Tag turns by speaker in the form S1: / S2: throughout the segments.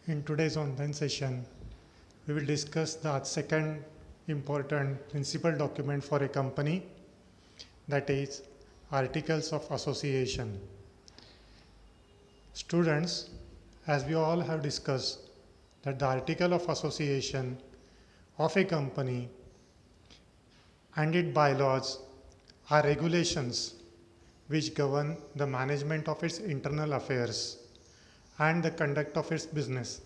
S1: In today's online session, we will discuss the second important principal document for a company, that is Articles of Association. Students, as we all have discussed, that the Article of Association of a company and its bylaws are regulations which govern the management of its internal affairs and the conduct of its business.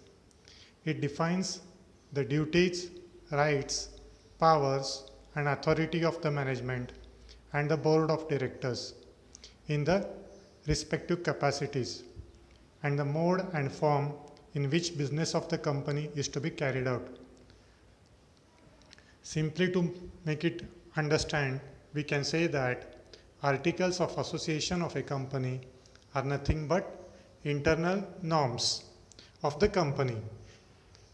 S1: It defines the duties, rights, powers, and authority of the management and the board of directors in the respective capacities and the mode and form in which business of the company is to be carried out. Simply to make it understand, we can say that articles of association of a company are nothing but internal norms of the company,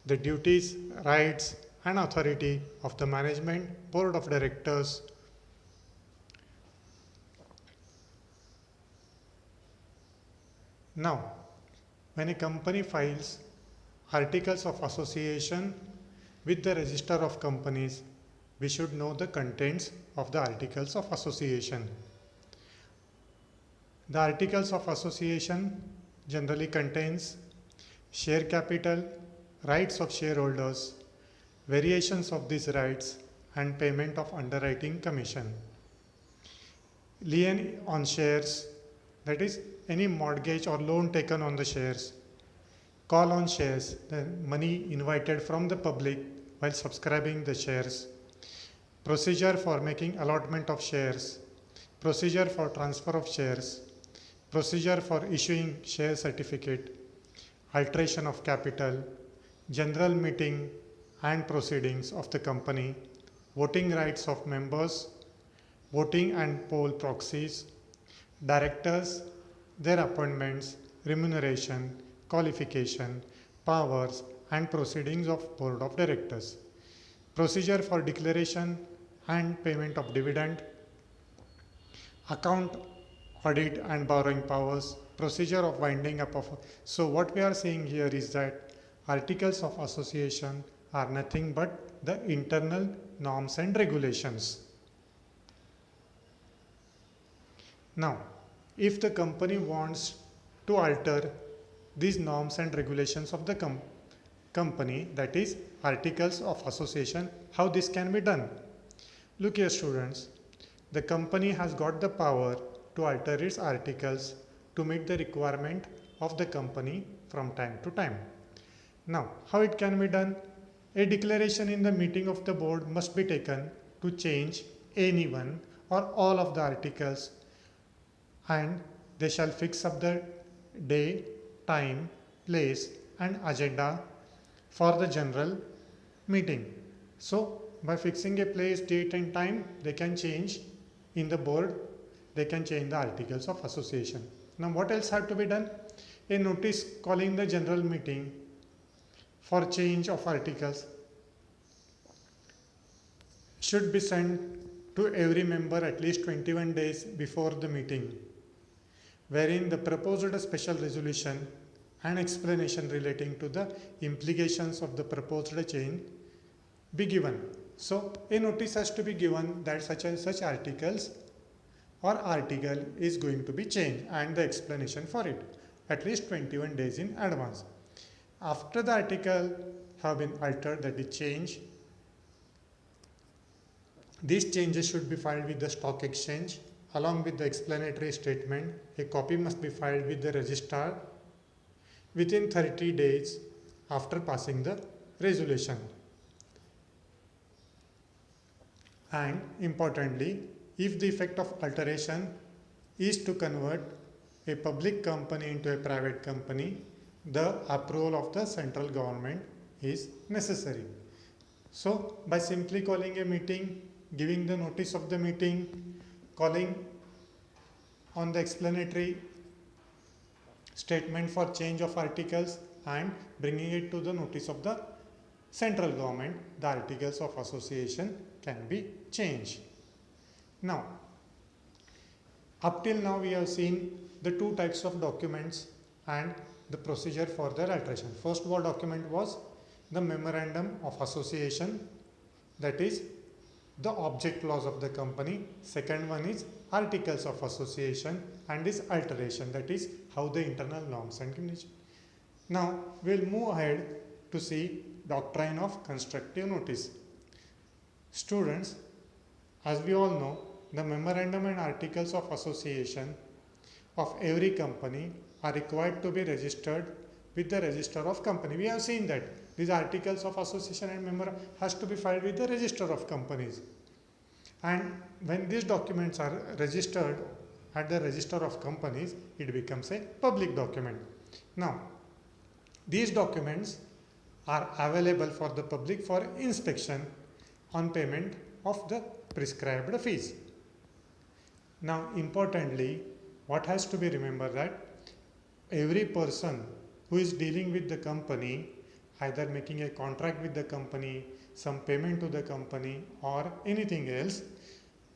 S1: the duties, rights, and authority of the management, board of directors. Now, when a company files articles of association with the register of companies, we should know the contents of the articles of association. The articles of association generally contains share capital, rights of shareholders, variations of these rights, and payment of underwriting commission. Lien on shares, that is any mortgage or loan taken on the shares. Call on shares, the money invited from the public while subscribing the shares. Procedure for making allotment of shares. Procedure for transfer of shares. Procedure for issuing share certificate, alteration of capital, general meeting and proceedings of the company, voting rights of members, voting and poll proxies, directors, their appointments, remuneration, qualification, powers and proceedings of board of directors, procedure for declaration and payment of dividend, account, audit and borrowing powers, procedure of winding up of. So what we are saying here is that articles of association are nothing but the internal norms and regulations. Now, if the company wants to alter these norms and regulations of the company, that is articles of association, how this can be done? Look here students, the company has got the power to alter its articles to meet the requirement of the company from time to time. Now, how it can be done? A declaration in the meeting of the board must be taken to change any one or all of the articles, and they shall fix up the day, time, place and agenda for the general meeting. So, by fixing a place, date and time, they can change in the board, they can change the articles of association. Now what else have to be done? A notice calling the general meeting for change of articles should be sent to every member at least 21 days before the meeting, wherein the proposed special resolution and explanation relating to the implications of the proposed change be given. So a notice has to be given that such and such articles or article is going to be changed and the explanation for it at least 21 days in advance. After the article have been altered, that is changed, these changes should be filed with the stock exchange along with the explanatory statement. A copy must be filed with the registrar within 30 days after passing the resolution. And importantly, if the effect of alteration is to convert a public company into a private company, the approval of the central government is necessary. So, by simply calling a meeting, giving the notice of the meeting, calling on the explanatory statement for change of articles and bringing it to the notice of the central government, the articles of association can be changed. Now, up till now we have seen the two types of documents and the procedure for their alteration. First what document was the memorandum of association, that is the object clause of the company. Second one is articles of association and is alteration, that is how the internal norms and conditions. Now we will move ahead to see doctrine of constructive notice. Students, as we all know, the memorandum and articles of association of every company are required to be registered with the register of company. We have seen that these articles of association and memorandum has to be filed with the register of companies, and when these documents are registered at the register of companies, it becomes a public document. Now these documents are available for the public for inspection on payment of the prescribed fees. Now importantly, what has to be remembered, that every person who is dealing with the company, either making a contract with the company, some payment to the company or anything else,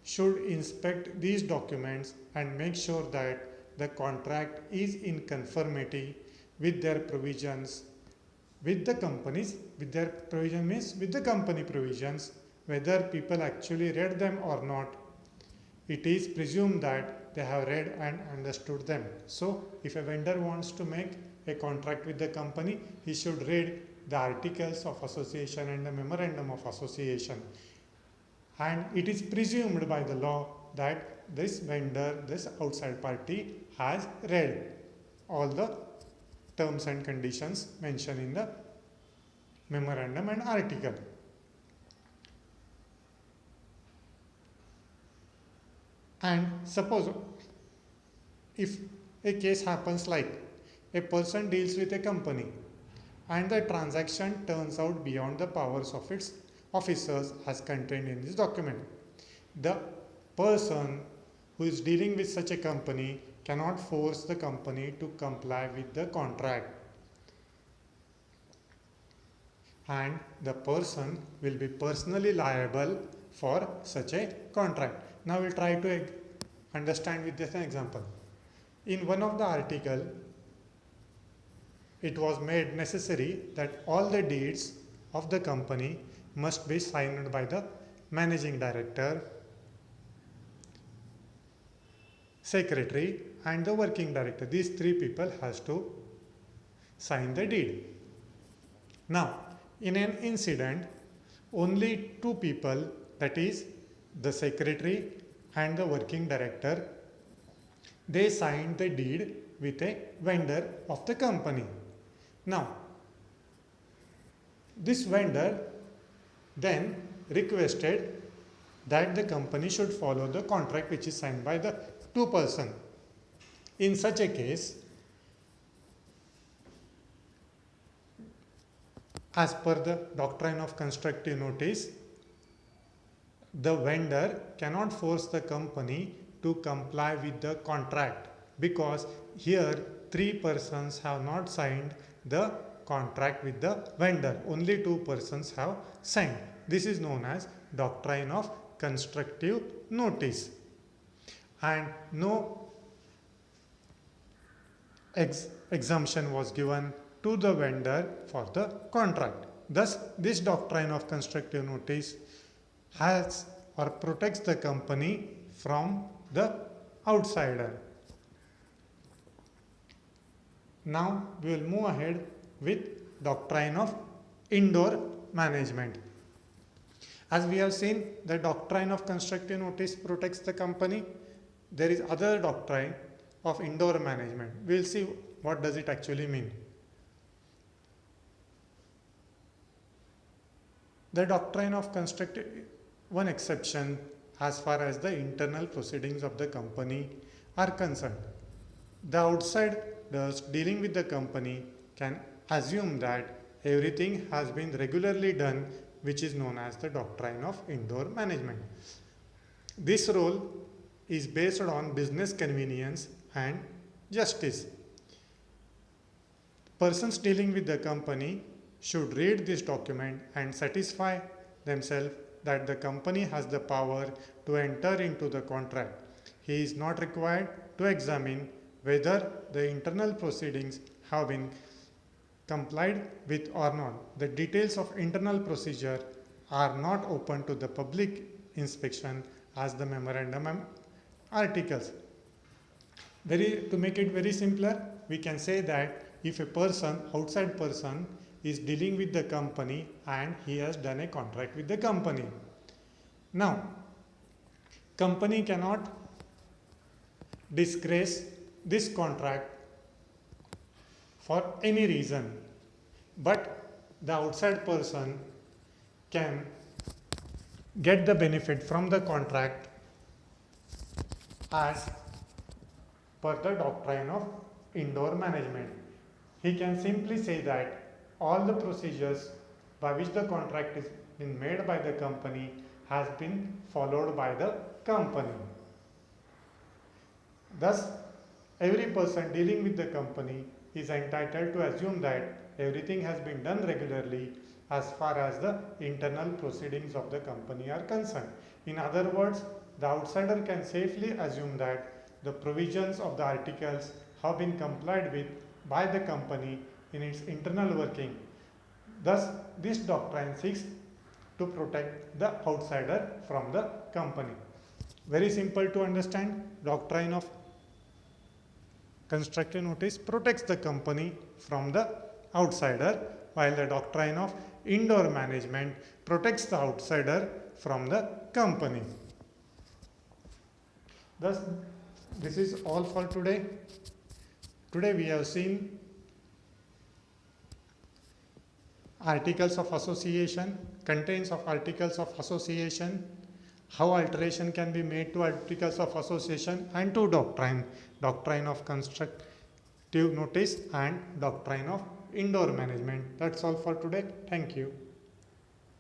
S1: should inspect these documents and make sure that the contract is in conformity with their provisions, with the companies, with their provision means with the company provisions. Whether people actually read them or not, it is presumed that they have read and understood them. So if a vendor wants to make a contract with the company, he should read the articles of association and the memorandum of association, and it is presumed by the law that this vendor, this outside party, has read all the terms and conditions mentioned in the memorandum and article. And suppose if a case happens like a person deals with a company and the transaction turns out beyond the powers of its officers as contained in this document, the person who is dealing with such a company cannot force the company to comply with the contract, and the person will be personally liable for such a contract. Now we will try to understand with this example. In one of the article, it was made necessary that all the deeds of the company must be signed by the managing director, secretary and the working director. These three people has to sign the deed. Now in an incident, only two people, that is the secretary and the working director, they signed the deed with a vendor of the company. Now this vendor then requested that the company should follow the contract which is signed by the two person. In such a case, as per the doctrine of constructive notice, the vendor cannot force the company to comply with the contract, because here three persons have not signed the contract with the vendor, only two persons have signed. This is known as doctrine of constructive notice, and no exemption was given to the vendor for the contract. Thus this doctrine of constructive notice has or protects the company from the outsider. Now we will move ahead with doctrine of indoor management. As we have seen, the doctrine of constructive notice protects the company. There is other doctrine of indoor management. We will see what does it actually mean. The doctrine of constructive, one exception as far as the internal proceedings of the company are concerned. The outsiders dealing with the company can assume that everything has been regularly done, which is known as the doctrine of indoor management. This role is based on business convenience and justice. Persons dealing with the company should read this document and satisfy themselves that the company has the power to enter into the contract. He is not required to examine whether the internal proceedings have been complied with or not. The details of internal procedure are not open to the public inspection as the memorandum articles. To make it very simpler, we can say that if a person, outside person, is dealing with the company and he has done a contract with the company. Now, company cannot disgrace this contract for any reason, but the outside person can get the benefit from the contract as per the doctrine of indoor management. He can simply say that all the procedures by which the contract is been made by the company has been followed by the company. Thus, every person dealing with the company is entitled to assume that everything has been done regularly as far as the internal proceedings of the company are concerned. In other words, the outsider can safely assume that the provisions of the articles have been complied with by the company in its internal working. Thus, this doctrine seeks to protect the outsider from the company. Very simple to understand. Doctrine of constructive notice protects the company from the outsider, while the doctrine of indoor management protects the outsider from the company. Thus, this is all for today. Today we have seen articles of association, contents of articles of association, how alteration can be made to articles of association, and to doctrine of constructive notice and doctrine of indoor management. That's all for today. Thank you.